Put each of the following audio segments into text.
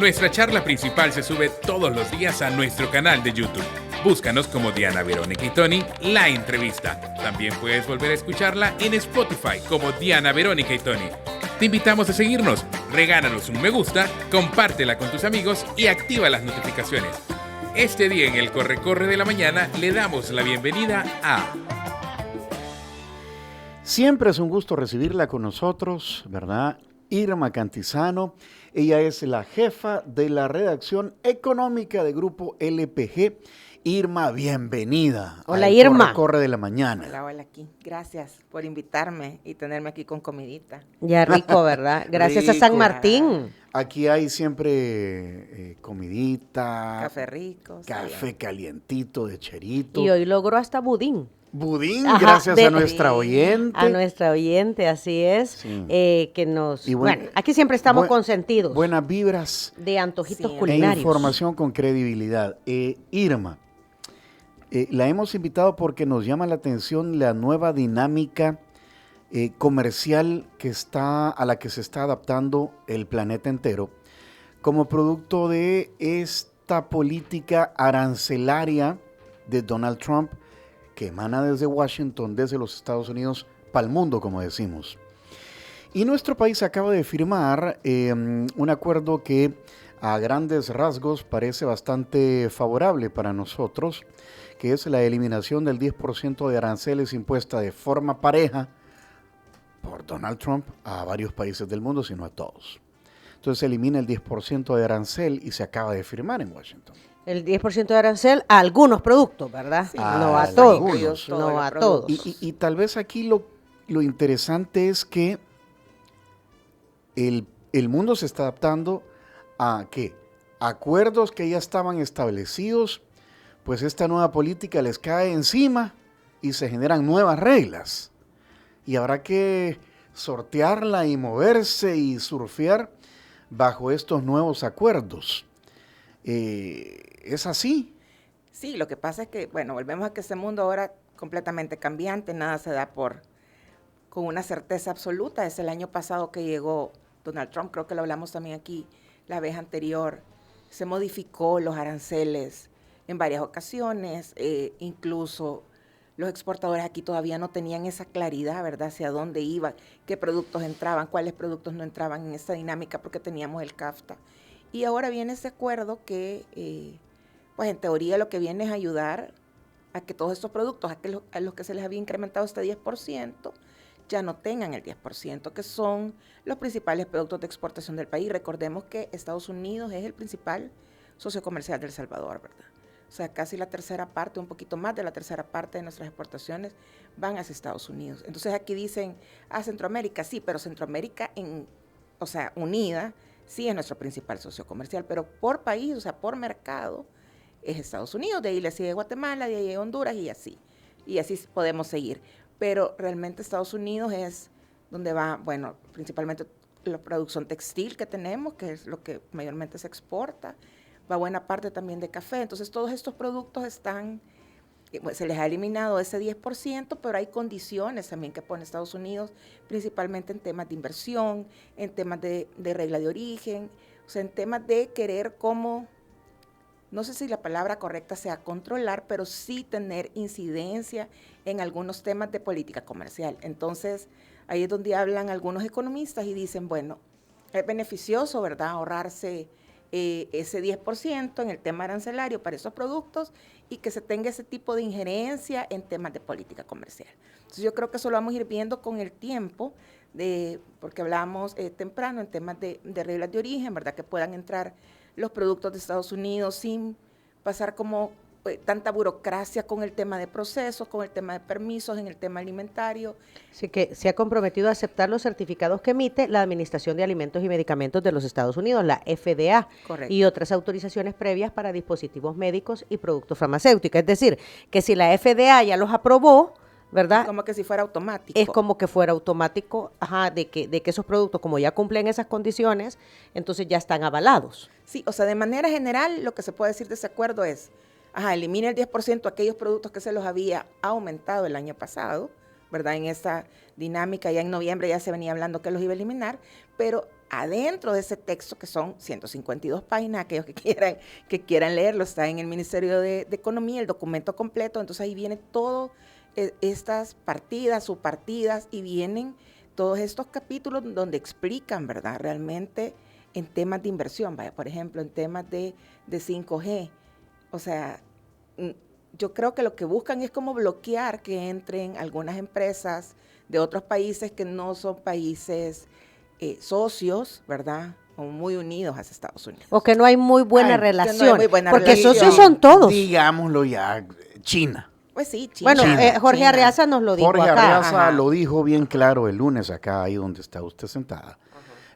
Nuestra charla principal se sube todos los días a nuestro canal de YouTube. Búscanos como Diana Verónica y Tony, la entrevista. También puedes volver a escucharla en Spotify como Diana Verónica y Tony. Te invitamos a seguirnos, regálanos un me gusta, compártela con tus amigos y activa las notificaciones. Este día en el Corre-Corre de la Mañana le damos la bienvenida a... Siempre es un gusto recibirla con nosotros, ¿verdad? Irma Cantizano. Ella es la jefa de la redacción económica de Grupo LPG. Irma, bienvenida. Hola, Irma. Corre-Corre de la Mañana. Hola, aquí. Gracias por invitarme y tenerme aquí con comidita. Ya rico, ¿verdad? Gracias a San Martín. Aquí hay siempre comidita. Café rico. Café calientito de cherito. Y hoy logró hasta budín. Budín, Ajá, gracias a nuestra oyente. A nuestra oyente, así es. Sí. Que nos... Y bueno, aquí siempre estamos consentidos. Buenas vibras. De antojitos Sí, culinarios. E información con credibilidad. Irma, la hemos invitado porque nos llama la atención la nueva dinámica comercial a la que se está adaptando el planeta entero como producto de esta política arancelaria de Donald Trump que emana desde Washington, desde los Estados Unidos, para el mundo, como decimos. Y nuestro país acaba de firmar un acuerdo que a grandes rasgos parece bastante favorable para nosotros, que es la eliminación del 10% de aranceles impuesta de forma pareja por Donald Trump a varios países del mundo, sino a todos. Entonces se elimina el 10% de arancel y se acaba de firmar en Washington. El 10% de arancel a algunos productos, ¿verdad? Sí, no a algunos. todos. No a todos. Y tal vez aquí lo interesante es que el mundo se está adaptando a ¿qué? Acuerdos que ya estaban establecidos, pues esta nueva política les cae encima y se generan nuevas reglas. Y habrá que sortearla y moverse y surfear bajo estos nuevos acuerdos. ¿Es así? Sí, lo que pasa es que, bueno, volvemos a que ese mundo ahora completamente cambiante, nada se da con una certeza absoluta. Es el año pasado que llegó Donald Trump, creo que lo hablamos también aquí la vez anterior. Se modificó los aranceles en varias ocasiones, incluso los exportadores aquí todavía no tenían esa claridad, ¿verdad?, hacia dónde iban, qué productos entraban, cuáles productos no entraban en esta dinámica porque teníamos el CAFTA. Y ahora viene ese acuerdo que, pues en teoría lo que viene es ayudar a que todos estos productos, a los que se les había incrementado este 10%, ya no tengan el 10%, que son los principales productos de exportación del país. Recordemos que Estados Unidos es el principal socio comercial de El Salvador, ¿verdad? O sea, casi la tercera parte, un poquito más de la tercera parte de nuestras exportaciones van hacia Estados Unidos. Entonces aquí dicen, Centroamérica, sí, pero Centroamérica, unida, sí es nuestro principal socio comercial, pero por país, o sea, por mercado, es Estados Unidos, de ahí le sigue Guatemala, de ahí Honduras y así podemos seguir. Pero realmente Estados Unidos es donde va, bueno, principalmente la producción textil que tenemos, que es lo que mayormente se exporta, va buena parte también de café. Entonces todos estos productos se les ha eliminado ese 10%, pero hay condiciones también que pone Estados Unidos, principalmente en temas de inversión, en temas de regla de origen, o sea, en temas de querer no sé si la palabra correcta sea controlar, pero sí tener incidencia en algunos temas de política comercial. Entonces, ahí es donde hablan algunos economistas y dicen, bueno, es beneficioso, ¿verdad?, ahorrarse ese 10% en el tema arancelario para esos productos y que se tenga ese tipo de injerencia en temas de política comercial. Entonces yo creo que eso lo vamos a ir viendo con el tiempo, porque hablábamos temprano en temas de reglas de origen, ¿verdad?, que puedan entrar los productos de Estados Unidos sin pasar como tanta burocracia con el tema de procesos, con el tema de permisos, en el tema alimentario. Así que se ha comprometido a aceptar los certificados que emite la Administración de Alimentos y Medicamentos de los Estados Unidos, la FDA, Correcto. y otras autorizaciones previas para dispositivos médicos y productos farmacéuticos. Es decir, que si la FDA ya los aprobó, ¿verdad? Como que si fuera automático. Es como que fuera automático, de que esos productos, como ya cumplen esas condiciones, entonces ya están avalados. Sí, o sea, de manera general, lo que se puede decir de ese acuerdo es, elimina el 10% aquellos productos que se los había aumentado el año pasado, ¿verdad? En esta dinámica, ya en noviembre ya se venía hablando que los iba a eliminar, pero adentro de ese texto, que son 152 páginas, aquellos que quieran leerlo, está en el Ministerio de Economía, el documento completo, entonces ahí viene todo estas partidas, subpartidas, y vienen todos estos capítulos donde explican, ¿verdad?, realmente en temas de inversión, vaya, por ejemplo, en temas de 5G. O sea, yo creo que lo que buscan es como bloquear que entren algunas empresas de otros países que no son países socios, ¿verdad?, o muy unidos hacia Estados Unidos. O que no hay muy buena relación. Que no hay muy buena porque relación. socios son todos. Digámoslo ya, China. Pues sí, China. Bueno, Jorge China. Arreaza nos lo dijo Jorge acá. Arreaza Ajá. lo dijo bien claro el lunes acá, ahí donde está usted sentada.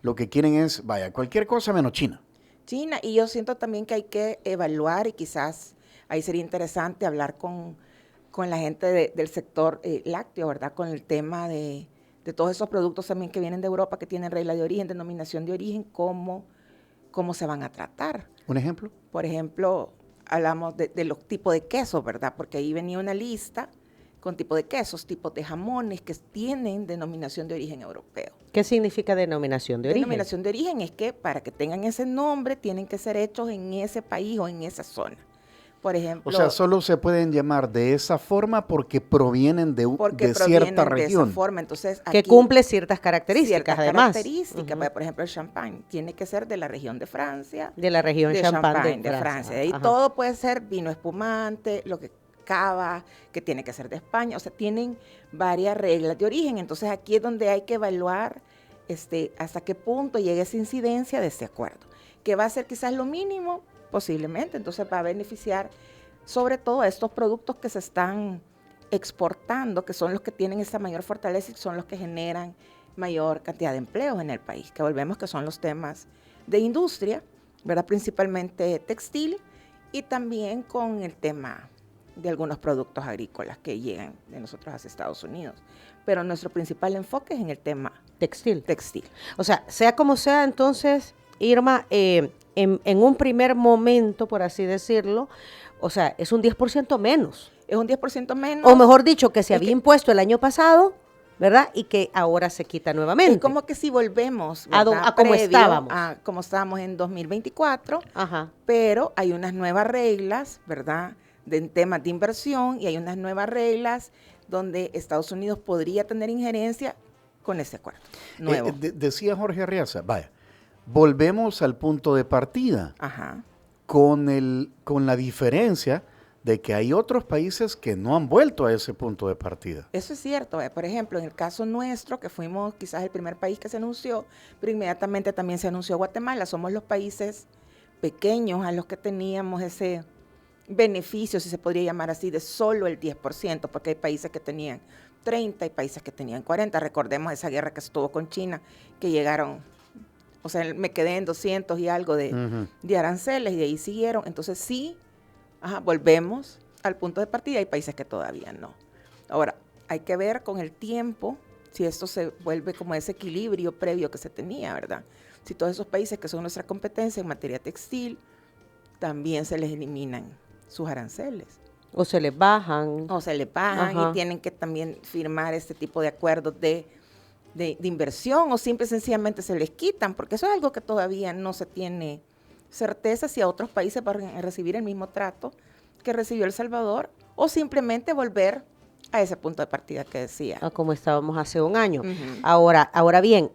Lo que quieren es, vaya, cualquier cosa menos China. China, y yo siento también que hay que evaluar, y quizás ahí sería interesante hablar con la gente del sector lácteo, ¿verdad?, con el tema de todos esos productos también que vienen de Europa, que tienen regla de origen, denominación de origen, cómo se van a tratar. ¿Un ejemplo? Por ejemplo, hablamos de los tipos de quesos, ¿verdad?, porque ahí venía una lista con tipos de quesos, tipos de jamones que tienen denominación de origen europeo. ¿Qué significa denominación de origen? Denominación de origen es que para que tengan ese nombre tienen que ser hechos en ese país o en esa zona. Por ejemplo, O sea, solo se pueden llamar de esa forma porque provienen de cierta de región. esa forma. Entonces, que aquí, cumple ciertas características, ciertas además. características. Por ejemplo, el champán tiene que ser de la región de Francia. De la región de champán de Francia. Y Ajá. todo puede ser vino espumante, lo que cava, que tiene que ser de España. O sea, tienen varias reglas de origen. Entonces, aquí es donde hay que evaluar hasta qué punto llega esa incidencia de ese acuerdo. Que va a ser quizás lo mínimo, posiblemente. Entonces, va a beneficiar sobre todo a estos productos que se están exportando, que son los que tienen esa mayor fortaleza y son los que generan mayor cantidad de empleos en el país, que volvemos que son los temas de industria, ¿verdad?, principalmente textil, y también con el tema de algunos productos agrícolas que llegan de nosotros hacia Estados Unidos. Pero nuestro principal enfoque es en el tema Textil. textil. O sea como sea, entonces, Irma, en un primer momento, por así decirlo, o sea, es un 10% menos. Es un 10% menos. O mejor dicho, que se Es había que- impuesto el año pasado, ¿verdad? Y que ahora se quita nuevamente. Es como que si volvemos, A ¿verdad?, como previo estábamos. a como estábamos en 2024, Ajá. pero hay unas nuevas reglas, ¿verdad?, de temas de inversión, y hay unas nuevas reglas donde Estados Unidos podría tener injerencia con ese acuerdo nuevo. Decía Jorge Arreaza, vaya, volvemos al punto de partida Ajá. con la diferencia de que hay otros países que no han vuelto a ese punto de partida. Eso es cierto. Por ejemplo, en el caso nuestro, que fuimos quizás el primer país que se anunció, pero inmediatamente también se anunció Guatemala. Somos los países pequeños a los que teníamos ese beneficio, si se podría llamar así, de solo el 10%, porque hay países que tenían 30 y países que tenían 40. Recordemos esa guerra que estuvo con China, que llegaron, o sea, me quedé en 200 y algo de aranceles, y de ahí siguieron. Entonces sí, volvemos al punto de partida. Hay países que todavía no. Ahora, hay que ver con el tiempo si esto se vuelve como ese equilibrio previo que se tenía, ¿verdad? Si todos esos países que son nuestra competencia en materia textil, también se les eliminan sus aranceles. O se les bajan. O se les pagan Ajá. y tienen que también firmar este tipo de acuerdos de inversión, o simple y sencillamente se les quitan, porque eso es algo que todavía no se tiene certeza si a otros países van a recibir el mismo trato que recibió El Salvador, o simplemente volver a ese punto de partida que decía. Como estábamos hace un año. Ujú. Ahora bien,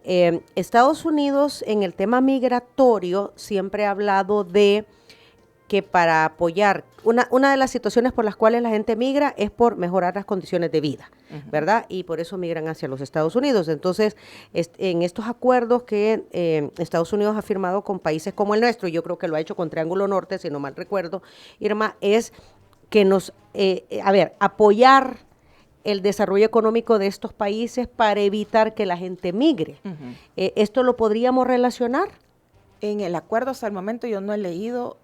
Estados Unidos en el tema migratorio siempre ha hablado de que para apoyar, una de las situaciones por las cuales la gente migra es por mejorar las condiciones de vida, ¿verdad? Y por eso migran hacia los Estados Unidos. Entonces, en estos acuerdos que Estados Unidos ha firmado con países como el nuestro, yo creo que lo ha hecho con Triángulo Norte, si no mal recuerdo, Irma, es que nos, apoyar el desarrollo económico de estos países para evitar que la gente migre. Ujú. ¿Esto lo podríamos relacionar? En el acuerdo hasta el momento yo no he leído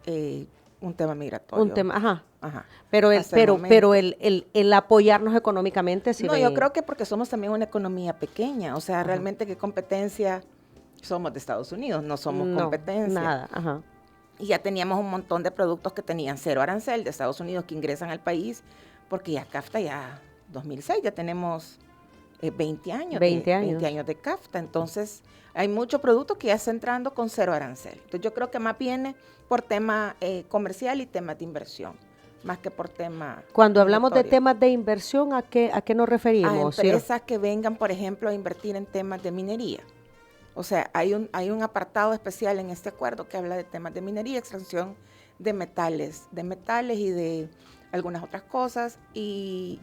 un tema migratorio. Un tema, ajá. Ajá. Pero Hasta el pero momento. el apoyarnos económicamente sí. No, yo creo que porque somos también una economía pequeña, o sea, realmente qué competencia somos de Estados Unidos, no somos competencia. Nada, ajá. Y ya teníamos un montón de productos que tenían cero arancel de Estados Unidos que ingresan al país, porque ya CAFTA ya 2006, ya tenemos 20 años. 20 años. 20 años de CAFTA. Entonces, hay mucho producto que ya está entrando con cero arancel. Entonces, yo creo que más viene por tema comercial y temas de inversión, más que por tema Cuando hablamos de migratorio. temas de inversión, ¿a qué nos A referimos? Ciro? empresas que vengan, por ejemplo, a invertir en temas de minería. O sea, hay un apartado especial en este acuerdo que habla de temas de minería, extracción de metales y de algunas otras cosas. Y,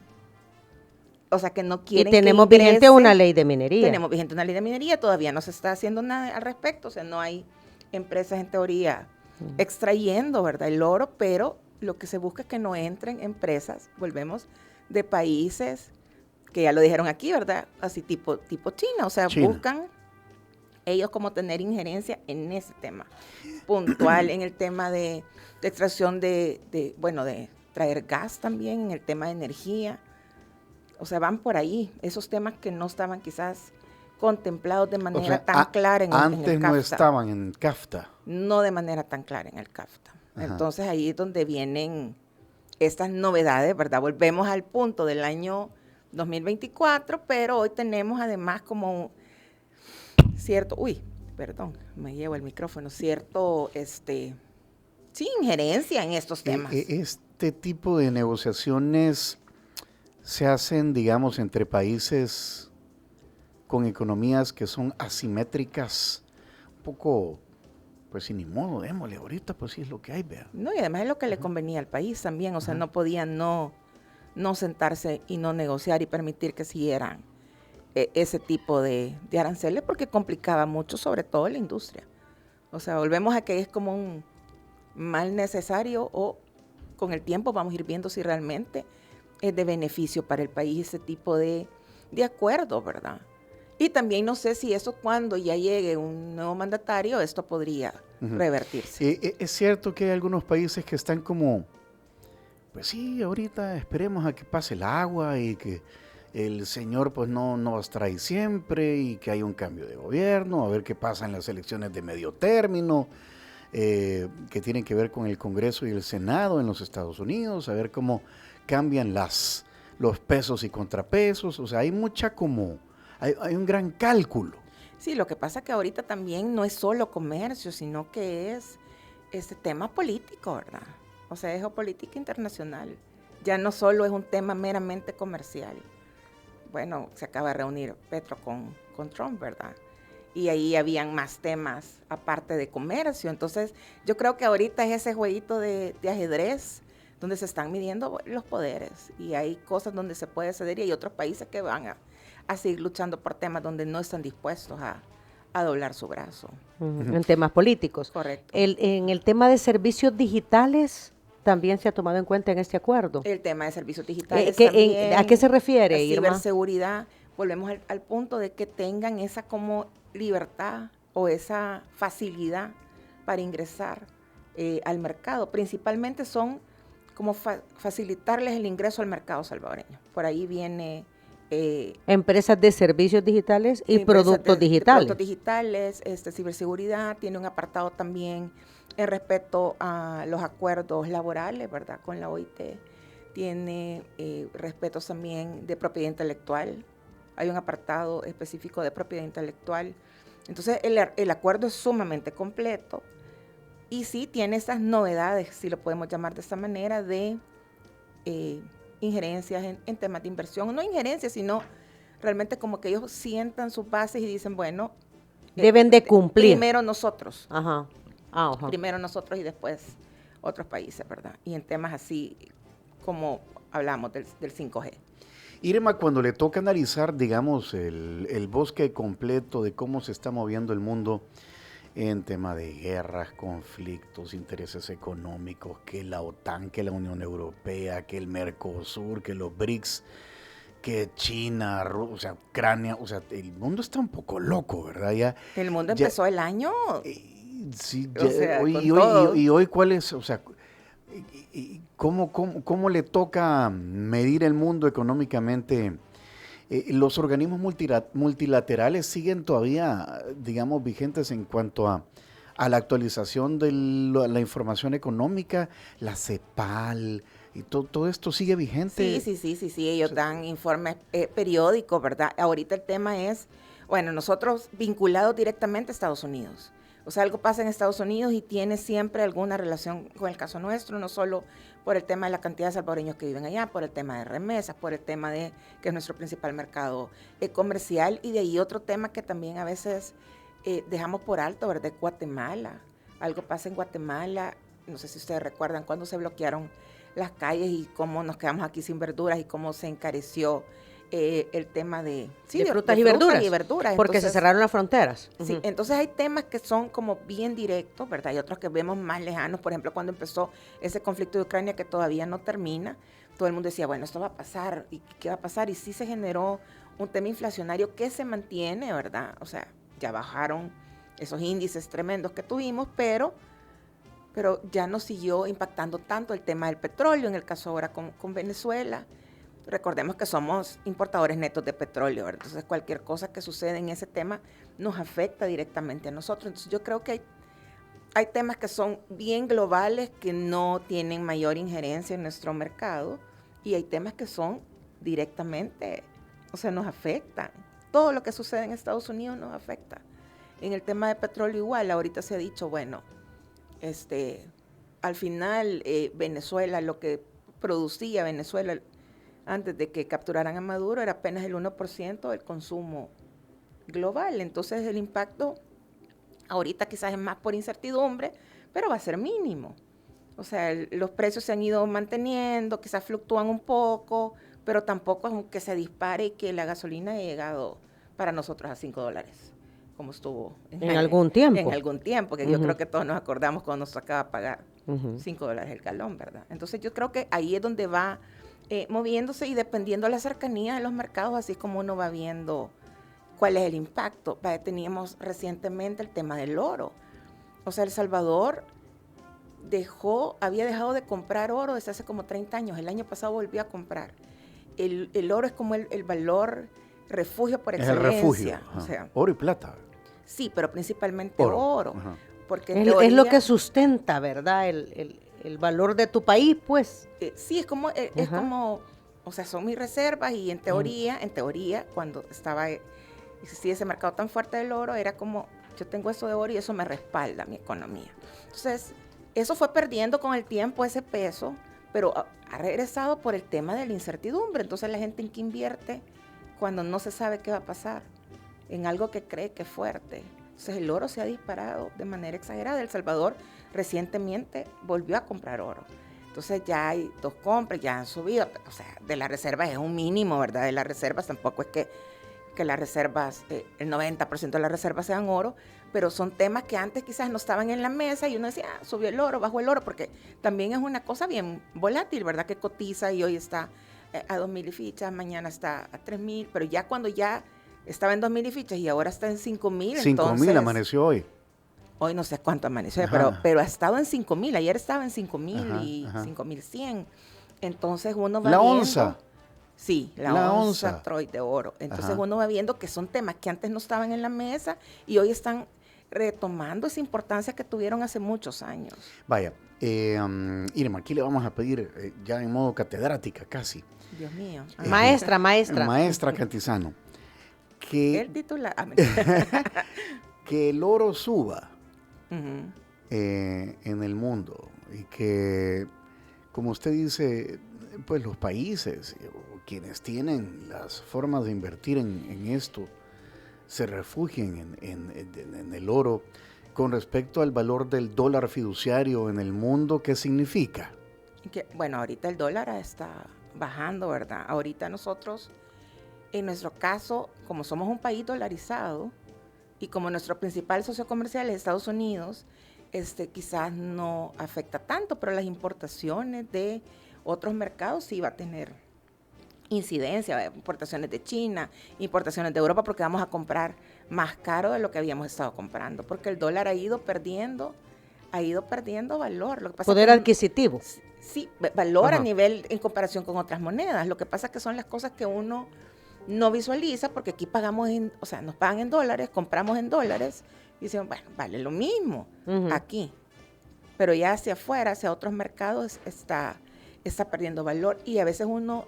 o sea, que no Y quieren tenemos que vigente ingrese. una ley de minería. Tenemos vigente una ley de minería, todavía no se está haciendo nada al respecto, o sea, no hay empresas en teoría extrayendo, ¿verdad?, el oro, pero lo que se busca es que no entren empresas, volvemos, de países que ya lo dijeron aquí, ¿verdad?, así tipo China, o sea, China. buscan ellos como tener injerencia en ese tema puntual, en el tema de extracción de traer gas también, en el tema de energía. O sea, van por ahí, esos temas que no estaban quizás contemplados de manera O sea, tan clara en el antes CAFTA. no estaban en CAFTA. No de manera tan clara en el CAFTA. Ajá. Entonces ahí es donde vienen estas novedades, ¿verdad? Volvemos al punto del año 2024, pero hoy tenemos además como cierto, me llevo el micrófono, cierto, sí, injerencia en estos temas. Este tipo de negociaciones se hacen, digamos, entre países con economías que son asimétricas, un poco, pues sin ni modo, démosle, ahorita pues sí es lo que hay, vea. No, y además es lo que le convenía al país también, o sea, no podían no sentarse y no negociar y permitir que siguieran ese tipo de aranceles porque complicaba mucho, sobre todo la industria. O sea, volvemos a que es como un mal necesario o con el tiempo vamos a ir viendo si realmente es de beneficio para el país ese tipo de acuerdo, ¿verdad? Y también no sé si eso cuando ya llegue un nuevo mandatario, esto podría revertirse. Es cierto que hay algunos países que están como, pues sí, ahorita esperemos a que pase el agua y que el señor pues no va a estar ahí siempre y que haya un cambio de gobierno, a ver qué pasa en las elecciones de medio término, que tienen que ver con el Congreso y el Senado en los Estados Unidos, a ver cómo cambian los pesos y contrapesos, o sea, hay mucha como, hay un gran cálculo. Sí, lo que pasa es que ahorita también no es solo comercio, sino que es este tema político, ¿verdad? O sea, es geopolítica internacional. Ya no solo es un tema meramente comercial. Bueno, se acaba de reunir Petro con Trump, ¿verdad? Y ahí habían más temas aparte de comercio. Entonces, yo creo que ahorita es ese jueguito de ajedrez donde se están midiendo los poderes. Y hay cosas donde se puede ceder y hay otros países que van a seguir luchando por temas donde no están dispuestos a doblar su brazo. En temas políticos. Correcto. En el tema de servicios digitales también se ha tomado en cuenta en este acuerdo. El tema de servicios digitales ¿A qué se refiere, Irma? Ciberseguridad, volvemos al punto de que tengan esa como libertad o esa facilidad para ingresar al mercado. Principalmente son como facilitarles el ingreso al mercado salvadoreño. Por ahí viene... empresas de servicios digitales y productos digitales. Productos digitales, ciberseguridad, tiene un apartado también en respecto a los acuerdos laborales, ¿verdad? Con la OIT, tiene respetos también de propiedad intelectual, hay un apartado específico de propiedad intelectual. Entonces, el acuerdo es sumamente completo y sí tiene esas novedades, si lo podemos llamar de esta manera, de injerencias en temas de inversión. No injerencias, sino realmente como que ellos sientan sus bases y dicen, bueno, deben de cumplir. Primero nosotros. Ajá. Ajá. Primero nosotros y después otros países, ¿verdad? Y en temas así como hablamos del 5G. Irma, cuando le toca analizar, digamos, el bosque completo de cómo se está moviendo el mundo en tema de guerras, conflictos, intereses económicos, que la OTAN, que la Unión Europea, que el Mercosur, que los BRICS, que China, o sea, Ucrania, o sea, el mundo está un poco loco, ¿verdad? Ya, el mundo empezó el año... Sí, o sea, y hoy ¿cuál es? O sea, ¿cómo le toca medir el mundo económicamente? Los organismos multilaterales siguen todavía, digamos, vigentes en cuanto a la actualización de la información económica, la CEPAL, y todo esto sigue vigente. Sí, ellos dan informes periódicos, ¿verdad? Ahorita el tema es, bueno, nosotros vinculados directamente a Estados Unidos. O sea, algo pasa en Estados Unidos y tiene siempre alguna relación con el caso nuestro, no solo por el tema de la cantidad de salvadoreños que viven allá, por el tema de remesas, por el tema de que es nuestro principal mercado comercial, y de ahí otro tema que también a veces dejamos por alto, ¿verdad? Guatemala. Algo pasa en Guatemala, no sé si ustedes recuerdan cuando se bloquearon las calles y cómo nos quedamos aquí sin verduras y cómo se encareció el tema de frutas y verduras. Porque entonces, se cerraron las fronteras. Sí, entonces hay temas que son como bien directos, ¿verdad? Y otros que vemos más lejanos. Por ejemplo, cuando empezó ese conflicto de Ucrania que todavía no termina, todo el mundo decía, bueno, esto va a pasar, ¿y qué va a pasar? Y sí se generó un tema inflacionario que se mantiene, ¿verdad? O sea, ya bajaron esos índices tremendos que tuvimos, pero ya no siguió impactando tanto el tema del petróleo, en el caso ahora con Venezuela. Recordemos que somos importadores netos de petróleo, ¿verdad? Entonces cualquier cosa que sucede en ese tema nos afecta directamente a nosotros. Entonces yo creo que hay temas que son bien globales, que no tienen mayor injerencia en nuestro mercado, y hay temas que son directamente, o sea, nos afectan. Todo lo que sucede en Estados Unidos nos afecta. En el tema de petróleo igual, ahorita se ha dicho, bueno, al final Venezuela, lo que producía Venezuela antes de que capturaran a Maduro era apenas el 1% del consumo global. Entonces el impacto ahorita quizás es más por incertidumbre, pero va a ser mínimo. O sea, los precios se han ido manteniendo, quizás fluctúan un poco, pero tampoco es que se dispare y que la gasolina haya llegado para nosotros a $5, como estuvo en algún tiempo. En algún tiempo, que yo creo que todos nos acordamos cuando nos acaba de pagar $5 el galón, ¿verdad? Entonces yo creo que ahí es donde va moviéndose, y dependiendo de la cercanía de los mercados, así como uno va viendo cuál es el impacto. Teníamos recientemente el tema del oro. O sea, El Salvador había dejado de comprar oro desde hace como 30 años. El año pasado volvió a comprar. El oro es como el valor refugio por excelencia. Es el refugio. O sea, oro y plata. Sí, pero principalmente oro. Porque es lo que sustenta, ¿verdad? El valor de tu país, pues. Sí, es como, o sea, son mis reservas, y en teoría, cuando existía ese mercado tan fuerte del oro, era como, yo tengo eso de oro y eso me respalda mi economía. Entonces, eso fue perdiendo con el tiempo ese peso, pero ha regresado por el tema de la incertidumbre. Entonces, la gente en qué invierte cuando no se sabe qué va a pasar, en algo que cree que es fuerte. Entonces, el oro se ha disparado de manera exagerada. El Salvador recientemente volvió a comprar oro. Entonces ya hay 2 compras, ya han subido. O sea, de las reservas es un mínimo, ¿verdad? De las reservas tampoco es que las reservas, el 90% de las reservas sean oro, pero son temas que antes quizás no estaban en la mesa y uno decía, subió el oro, bajó el oro, porque también es una cosa bien volátil, ¿verdad? Que cotiza y hoy está a 2,000 y fichas, mañana está a 3,000, pero ya cuando ya estaba en 2,000 y fichas y ahora está en 5,000. 5,000 amaneció hoy. Hoy no sé cuánto amaneció, pero ha estado en 5,000. Ayer estaba en 5,000 y 5,100. Entonces uno va viendo. ¿La onza? Sí, la onza Troy de oro. Entonces uno va viendo que son temas que antes no estaban en la mesa y hoy están retomando esa importancia que tuvieron hace muchos años. Vaya, Irma, aquí le vamos a pedir, ya en modo catedrática casi. Dios mío. Maestra. Maestra Cantizano. El titular. Que el oro suba en el mundo y que, como usted dice, pues los países o quienes tienen las formas de invertir en esto se refugien en el oro. Con respecto al valor del dólar fiduciario en el mundo, ¿qué significa? Bueno, ahorita el dólar está bajando, ¿verdad? Ahorita nosotros, en nuestro caso, como somos un país dolarizado y como nuestro principal socio comercial es Estados Unidos, quizás no afecta tanto, pero las importaciones de otros mercados sí va a tener incidencia, importaciones de China, importaciones de Europa, porque vamos a comprar más caro de lo que habíamos estado comprando, porque el dólar ha ido perdiendo valor. Lo que pasa poder adquisitivo. Sí, valor a nivel en comparación con otras monedas. Lo que pasa es que son las cosas que uno no visualiza, porque aquí pagamos, nos pagan en dólares, compramos en dólares, y dicen, bueno, vale lo mismo aquí. Pero ya hacia afuera, hacia otros mercados, está está perdiendo valor y a veces uno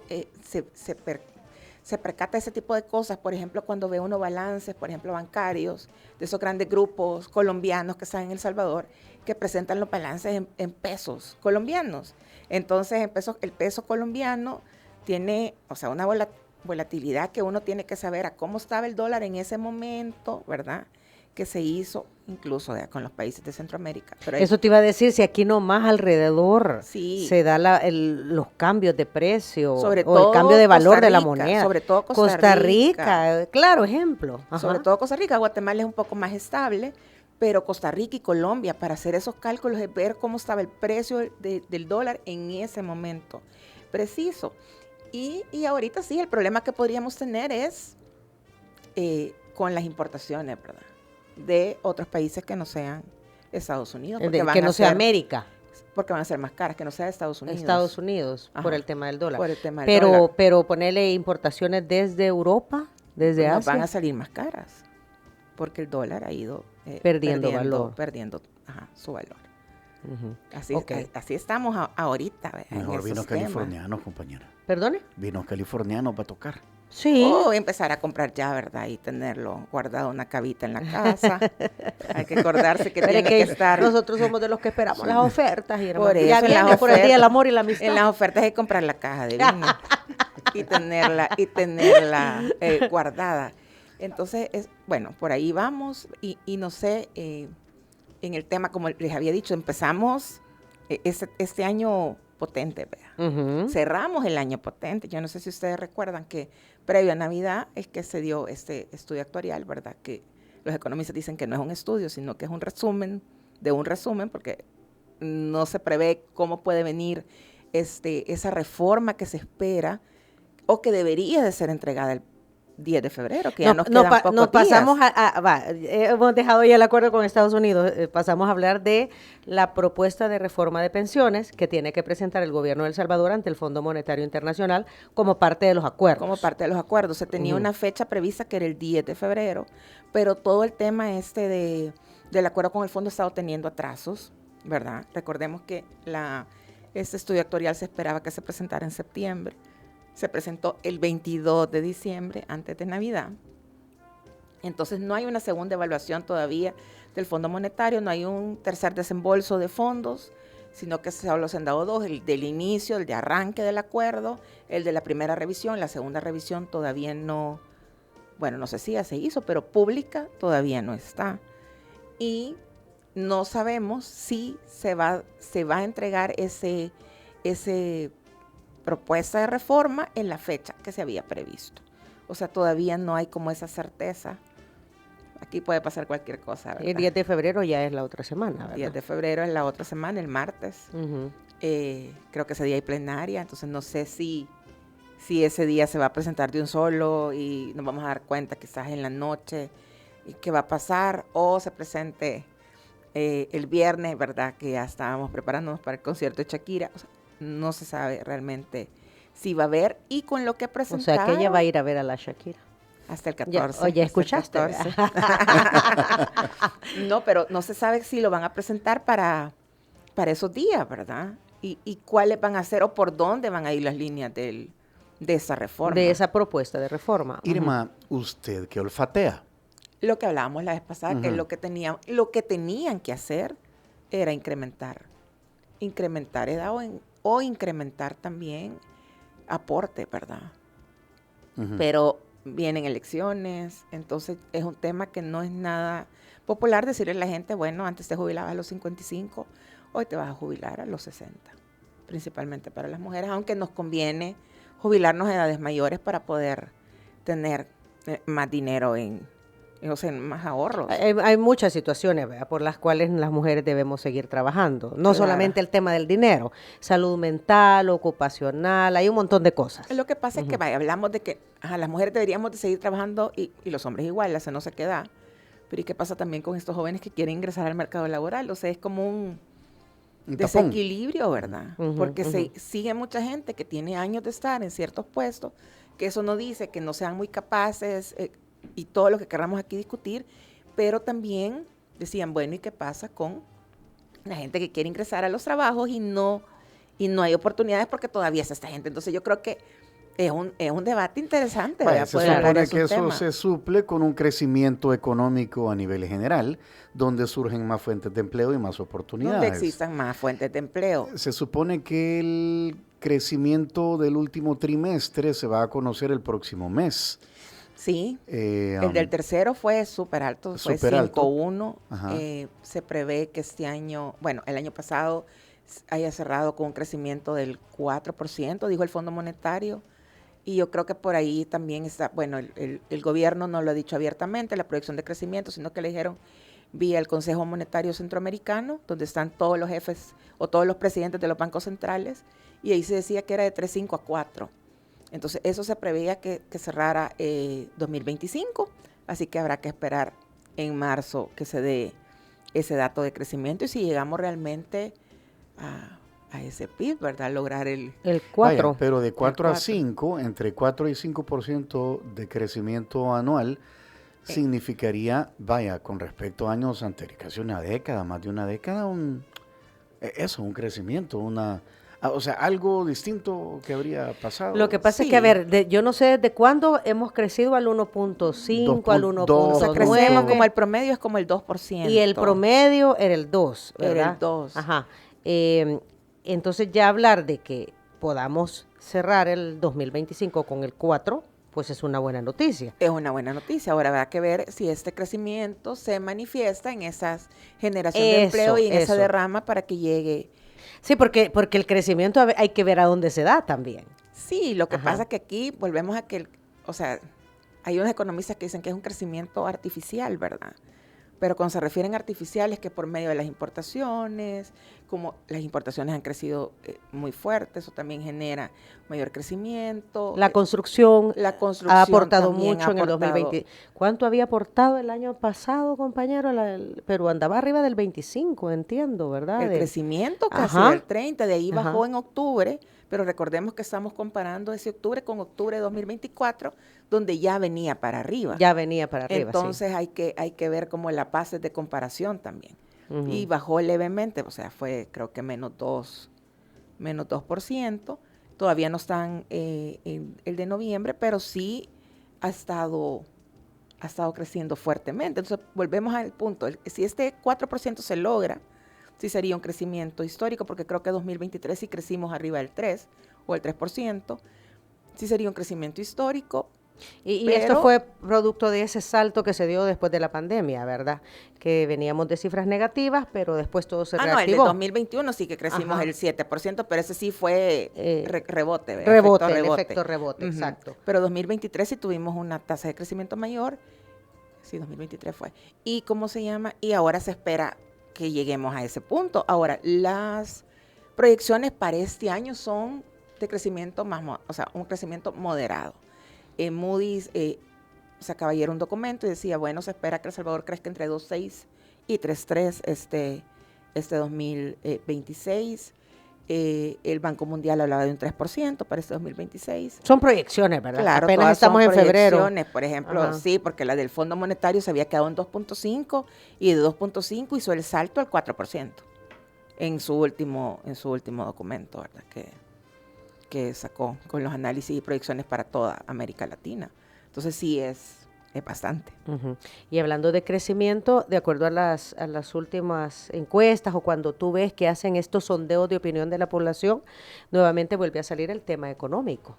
se percata de ese tipo de cosas, por ejemplo, cuando ve uno balances, por ejemplo, bancarios, de esos grandes grupos colombianos que están en El Salvador, que presentan los balances en pesos colombianos. Entonces, el peso colombiano tiene, o sea, una volatilidad que uno tiene que saber a cómo estaba el dólar en ese momento, ¿verdad?, que se hizo incluso con los países de Centroamérica. Pero eso te iba a decir, si aquí nomás alrededor sí, se da los cambios de precio sobre o todo el cambio de valor Costa de la Rica, moneda. sobre todo Costa Rica, claro, ejemplo. Ajá. Sobre todo Costa Rica, Guatemala es un poco más estable, pero Costa Rica y Colombia, para hacer esos cálculos es ver cómo estaba el precio del dólar en ese momento preciso. Y ahorita sí, el problema que podríamos tener es con las importaciones, ¿verdad?, de otros países que no sean Estados Unidos. Que no sea América. Porque van a ser más caras, que no sea Estados Unidos. Estados Unidos, Ajá, por el tema del dólar. Por el tema del dólar. Pero ponerle importaciones desde Europa, desde Nos Asia. van a salir más caras, porque el dólar ha ido perdiendo valor. Perdiendo su valor. Uh-huh. Así estamos ahorita. Mejor vinos californianos, compañera. ¿Perdone? Vinos californianos para tocar. Sí. O empezar a comprar ya, ¿verdad? Y tenerlo guardado una cavita en la casa. Hay que acordarse que tiene que estar. Nosotros somos de los que esperamos las ofertas. Y por eso, ya viene por el Día del Amor y la Amistad. En las ofertas hay que comprar la caja de vino y tenerla guardada. Entonces, bueno, por ahí vamos. Y no sé, en el tema, como les había dicho, empezamos este año potente, vea. Uh-huh. Cerramos el año potente. Yo no sé si ustedes recuerdan que previo a Navidad es que se dio este estudio actuarial, ¿verdad? Que los economistas dicen que no es un estudio, sino que es un resumen de un resumen, porque no se prevé cómo puede venir esa reforma que se espera o que debería de ser entregada el 10 de febrero, que ya nos quedan pocos nos días. pasamos hemos dejado ya el acuerdo con Estados Unidos, pasamos a hablar de la propuesta de reforma de pensiones que tiene que presentar el gobierno de El Salvador ante el Fondo Monetario Internacional como parte de los acuerdos. Como parte de los acuerdos. Se tenía una fecha prevista que era el 10 de febrero, pero todo el tema del acuerdo con el fondo ha estado teniendo atrasos, ¿verdad? Recordemos que este estudio actuarial se esperaba que se presentara en septiembre. Se presentó el 22 de diciembre, antes de Navidad. Entonces, no hay una segunda evaluación todavía del Fondo Monetario, no hay un tercer desembolso de fondos, sino que solo se han dado dos, el del inicio, el de arranque del acuerdo, el de la primera revisión. La segunda revisión todavía no, bueno, no sé si ya se hizo, pero pública todavía no está. Y no sabemos si se va a entregar ese propuesta de reforma en la fecha que se había previsto. O sea, todavía no hay como esa certeza. Aquí puede pasar cualquier cosa, ¿verdad? El 10 de febrero ya es la otra semana, ¿verdad? El 10 de febrero es la otra semana, el martes. Uh-huh. Creo que ese día hay plenaria, entonces no sé si ese día se va a presentar de un solo y nos vamos a dar cuenta quizás en la noche y qué va a pasar, o se presente el viernes, ¿verdad? Que ya estábamos preparándonos para el concierto de Shakira. O sea, no se sabe realmente si va a haber, y con lo que presentaron. O sea, que ella va a ir a ver a la Shakira. Hasta el 14. Oye, ¿escuchaste? No, pero no se sabe si lo van a presentar para esos días, ¿verdad? Y cuáles van a ser o por dónde van a ir las líneas de esa reforma. De esa propuesta de reforma. Irma, ¿usted qué olfatea? Lo que hablábamos la vez pasada, Uh-huh. que lo que tenían que hacer era incrementar edad o incrementar también aporte, ¿verdad? Uh-huh. Pero vienen elecciones, entonces es un tema que no es nada popular decirle a la gente, bueno, antes te jubilabas a los 55, hoy te vas a jubilar a los 60, principalmente para las mujeres, aunque nos conviene jubilarnos a edades mayores para poder tener más dinero más ahorros. Hay muchas situaciones, ¿verdad?, por las cuales las mujeres debemos seguir trabajando. No Claro. solamente el tema del dinero, salud mental, ocupacional, hay un montón de cosas. Lo que pasa es que hablamos de que las mujeres deberíamos de seguir trabajando y los hombres igual, eso no se queda. Pero ¿y qué pasa también con estos jóvenes que quieren ingresar al mercado laboral? O sea, es como un desequilibrio, ¿verdad? Uh-huh, porque uh-huh. sigue mucha gente que tiene años de estar en ciertos puestos, que eso no dice que no sean muy capaces y todo lo que queramos aquí discutir, pero también decían, bueno, ¿y qué pasa con la gente que quiere ingresar a los trabajos y no y no hay oportunidades porque todavía es esta gente. Entonces yo creo que es un debate interesante. Vaya, ¿verdad? se Poder hablar de supone que esos eso temas. se suple con un crecimiento económico a nivel general, donde surgen más fuentes de empleo y más oportunidades. Donde existan más fuentes de empleo. Se supone que el crecimiento del último trimestre se va a conocer el próximo mes. Sí, el del tercero fue súper alto, fue Súper alto. 5.1. Ajá. Se prevé que este año, bueno, el año pasado haya cerrado con un crecimiento del 4%, dijo el Fondo Monetario. Y yo creo que por ahí también está, bueno, el gobierno no lo ha dicho abiertamente, la proyección de crecimiento, sino que le dijeron vía el Consejo Monetario Centroamericano, donde están todos los jefes o todos los presidentes de los bancos centrales, y ahí se decía que era de 3.5 a 4. Entonces, eso se preveía que cerrara 2025, así que habrá que esperar en marzo que se dé ese dato de crecimiento y si llegamos realmente a ese PIB, ¿verdad? Lograr el 4. Vaya, pero de 4 a 4. 5, entre 4 y 5% de crecimiento anual significaría, vaya, con respecto a años anteriores, casi una década, más de una década, un crecimiento, o sea, algo distinto que habría pasado. Lo que pasa es Sí. que, a ver, yo no sé desde cuándo hemos crecido al 1.5, al 2.2. O sea, 1.9. crecemos como el promedio es como el 2%. Y el promedio era el 2, ¿verdad? Era el 2. Ajá. Entonces ya hablar de que podamos cerrar el 2025 con el 4, pues es una buena noticia. Es una buena noticia. Ahora habrá que ver si este crecimiento se manifiesta en esas generaciones de empleo y en esa eso. derrama para que llegue. Sí, porque el crecimiento hay que ver a dónde se da también. Sí, lo que Ajá. pasa es que aquí volvemos a que, o sea, hay unos economistas que dicen que es un crecimiento artificial, ¿verdad? Pero cuando se refieren a artificial es que por medio de las importaciones, como las importaciones han crecido muy fuerte, eso también genera mayor crecimiento. La construcción La construcción ha aportado también mucho ha en el aportado. 2020. ¿Cuánto había aportado el año pasado, compañero? Pero andaba arriba del 25, entiendo, ¿verdad? El crecimiento casi Ajá. del 30, de ahí bajó Ajá. en octubre, pero recordemos que estamos comparando ese octubre con octubre de 2024, donde ya venía para arriba. Ya venía para arriba, Entonces hay que ver como las bases de comparación también. Ujú. Y bajó levemente, o sea, fue creo que menos 2%. Todavía no están en el de noviembre, pero sí ha estado creciendo fuertemente. Entonces volvemos al punto, si este 4% se logra, sí sería un crecimiento histórico, porque creo que 2023 sí crecimos arriba del 3 o el 3%, sí sería un crecimiento histórico. Y esto fue producto de ese salto que se dio después de la pandemia, ¿verdad? Que veníamos de cifras negativas, pero después todo se No, el de reactivó. 2021 sí que crecimos Ajá. el 7%, pero ese sí fue rebote. ¿verdad? El efecto rebote, Ujú. exacto. Pero 2023 sí tuvimos una tasa de crecimiento mayor. Sí, 2023 fue. ¿Y cómo se llama? Y ahora se espera que lleguemos a ese punto. Ahora, las proyecciones para este año son de crecimiento o sea, un crecimiento moderado. Moody's sacaba ayer un documento y decía, bueno, se espera que El Salvador crezca entre 2.6 y 3.3 este 2026. El Banco Mundial hablaba de un 3% para este 2026. Son proyecciones, ¿verdad? Claro, Apenas todas estamos son en febrero. proyecciones. Por ejemplo, Ajá. sí, porque la del Fondo Monetario se había quedado en 2.5 y de 2.5 hizo el salto al 4% en su último documento, ¿verdad? Que sacó con los análisis y proyecciones para toda América Latina. Entonces sí es bastante. Ujú. Y hablando de crecimiento, de acuerdo a las últimas encuestas o cuando tú ves que hacen estos sondeos de opinión de la población, nuevamente vuelve a salir el tema económico.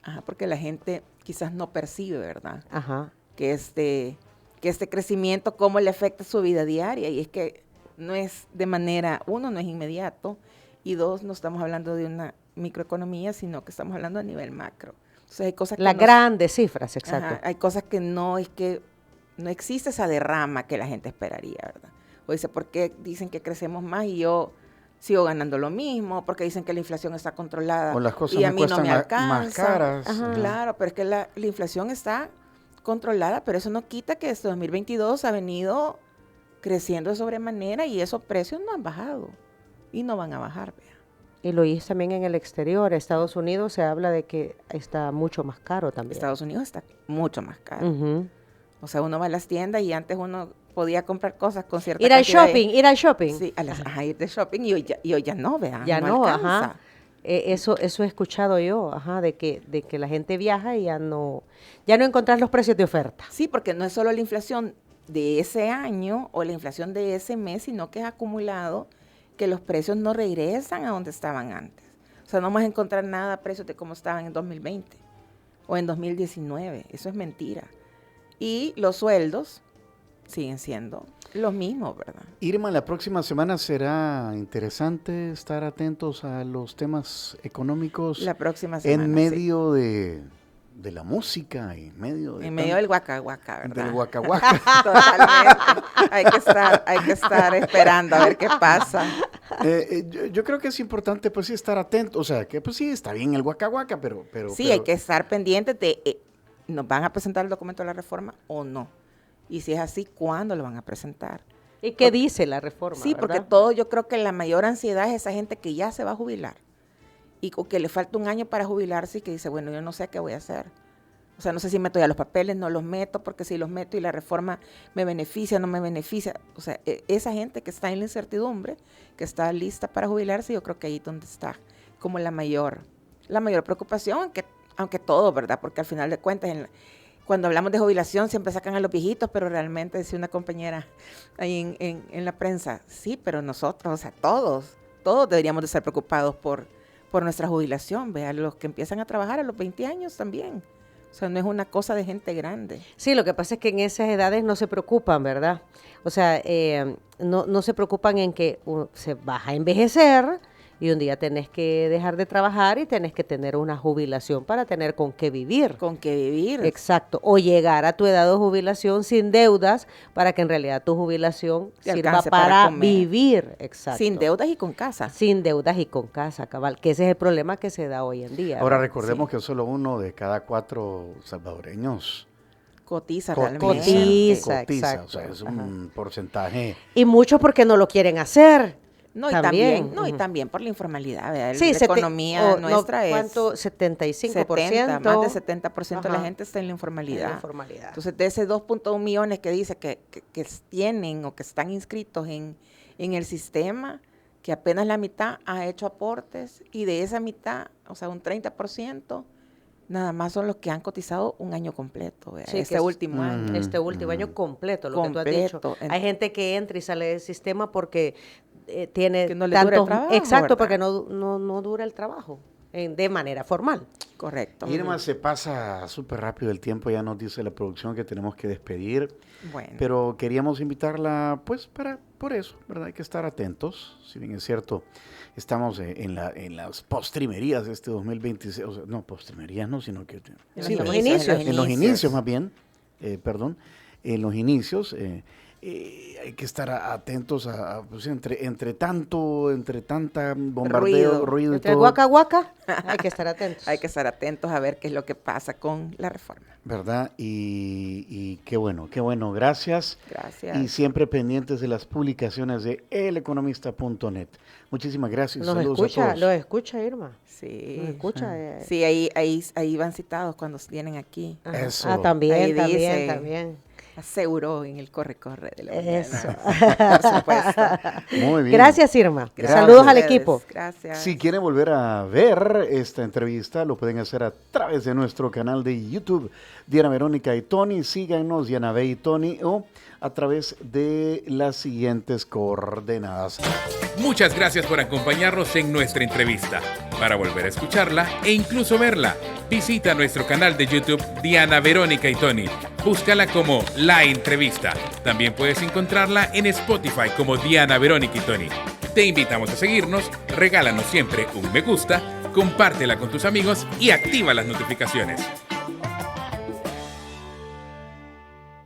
Ajá, porque la gente quizás no percibe, ¿verdad? Ajá. Que este crecimiento, cómo le afecta su vida diaria. Y es que no es de manera, uno, no es inmediato, y dos, no estamos hablando de una microeconomía, sino que estamos hablando a nivel macro. Entonces hay cosas que Las grandes cifras, exacto. Ajá, hay cosas que no existe esa derrama que la gente esperaría, ¿verdad? O dice, ¿por qué dicen que crecemos más y yo sigo ganando lo mismo? Porque dicen que la inflación está controlada O las cosas y a me mí no cuestan me alcanza. más caras. Ajá. Claro, pero es que la inflación está controlada, pero eso no quita que este 2022 ha venido creciendo de sobremanera y esos precios no han bajado y no van a bajar, vea. Y lo oís también en el exterior. Estados Unidos se habla de que está mucho más caro también. Estados Unidos está mucho más caro. Ujú. O sea, uno va a las tiendas y antes uno podía comprar cosas con cierta Ir al cantidad shopping, ir al shopping. Sí, ir de shopping y hoy ya no, vea. Ya no, alcanza. ajá. Eso he escuchado yo, de que la gente viaja y ya no encontrás los precios de oferta. Sí, porque no es solo la inflación de ese año o la inflación de ese mes, sino que es acumulado que los precios no regresan a donde estaban antes. O sea, no vamos a encontrar nada a precios de cómo estaban en 2020 o en 2019. Eso es mentira. Y los sueldos siguen siendo los mismos, ¿verdad? Irma, la próxima semana será interesante estar atentos a los temas económicos. La próxima semana, en medio de la música, en medio del Waka Waka, ¿verdad? Del Waka Waka. Totalmente. Hay que estar esperando a ver qué pasa. Yo creo que es importante, pues sí, estar atento. O sea, que pues sí, está bien el Waka Waka, pero hay que estar pendientes de, ¿nos van a presentar el documento de la reforma o no? Y si es así, ¿cuándo lo van a presentar? ¿Y qué dice la reforma? Sí, ¿verdad? porque yo creo que la mayor ansiedad es esa gente que ya se va a jubilar y que le falta un año para jubilarse y que dice, bueno, yo no sé qué voy a hacer. O sea, no sé si meto ya los papeles, no los meto, porque si los meto y la reforma me beneficia, no me beneficia. O sea, esa gente que está en la incertidumbre, que está lista para jubilarse, yo creo que ahí es donde está como la mayor preocupación, aunque todo, ¿verdad? Porque al final de cuentas, cuando hablamos de jubilación siempre sacan a los viejitos, pero realmente, decía una compañera ahí en la prensa, sí, pero nosotros, o sea, todos deberíamos de estar preocupados por nuestra jubilación. Vean, los que empiezan a trabajar a los 20 años también. O sea, no es una cosa de gente grande. Sí, lo que pasa es que en esas edades no se preocupan, ¿verdad? O sea, no se preocupan en que se vas a envejecer y un día tenés que dejar de trabajar y tenés que tener una jubilación para tener con qué vivir. Con qué vivir. Exacto. O llegar a tu edad de jubilación sin deudas para que en realidad tu jubilación sirva para vivir. Exacto. Sin deudas y con casa. Sin deudas y con casa, cabal. Que ese es el problema que se da hoy en día. Ahora recordemos que solo 1 de cada 4 salvadoreños cotiza realmente. Cotiza, exacto. O sea, es un porcentaje. Y muchos porque no lo quieren hacer. No, y también por la informalidad, ¿verdad? Sí, la economía nuestra es... ¿Cuánto? 75%. Más de 70% de la gente está en la informalidad. Entonces, de ese 2.1 millones que dice que tienen o que están inscritos en el sistema, que apenas la mitad ha hecho aportes, y de esa mitad, o sea, un 30%, nada más son los que han cotizado un año completo, ¿verdad? Sí, este último año. Este último año completo, lo que tú has dicho. Hay gente que entra y sale del sistema porque tiene que no le dura el trabajo, exacto, ¿verdad? Porque no dura el trabajo de manera formal. Correcto. Irma, se pasa súper rápido el tiempo, ya nos dice la producción que tenemos que despedir. Bueno. Pero queríamos invitarla, pues, por eso, ¿verdad? Hay que estar atentos. Si bien es cierto, estamos en las postrimerías de este 2026. O sea, no, postrimerías no, sino que... En los inicios, más bien. En los inicios. Hay que estar atentos pues, entre tanta bombardeo, ruido y todo. Entre Waka Waka, hay que estar atentos. Hay que estar atentos a ver qué es lo que pasa con la reforma. ¿Verdad? Y qué bueno, gracias. Gracias. Y siempre pendientes de las publicaciones de eleconomista.net. Muchísimas gracias. Saludos a todos. Los escucha, Irma. Sí. Los escucha. Sí, ahí van citados cuando vienen aquí. Ajá. Eso. También. Aseguró en el corre de la mañana. Eso. Por supuesto. Muy bien. Gracias, Irma. Gracias. Saludos al equipo. Gracias. Si quieren volver a ver esta entrevista, lo pueden hacer a través de nuestro canal de YouTube, Diana Verónica y Tony. Síganos, Diana B y Tony, o a través de las siguientes coordenadas. Muchas gracias por acompañarnos en nuestra entrevista. Para volver a escucharla e incluso verla, visita nuestro canal de YouTube Diana Verónica y Tony. Búscala como La Entrevista. También puedes encontrarla en Spotify como Diana Verónica y Tony. Te invitamos a seguirnos, regálanos siempre un me gusta, compártela con tus amigos y activa las notificaciones.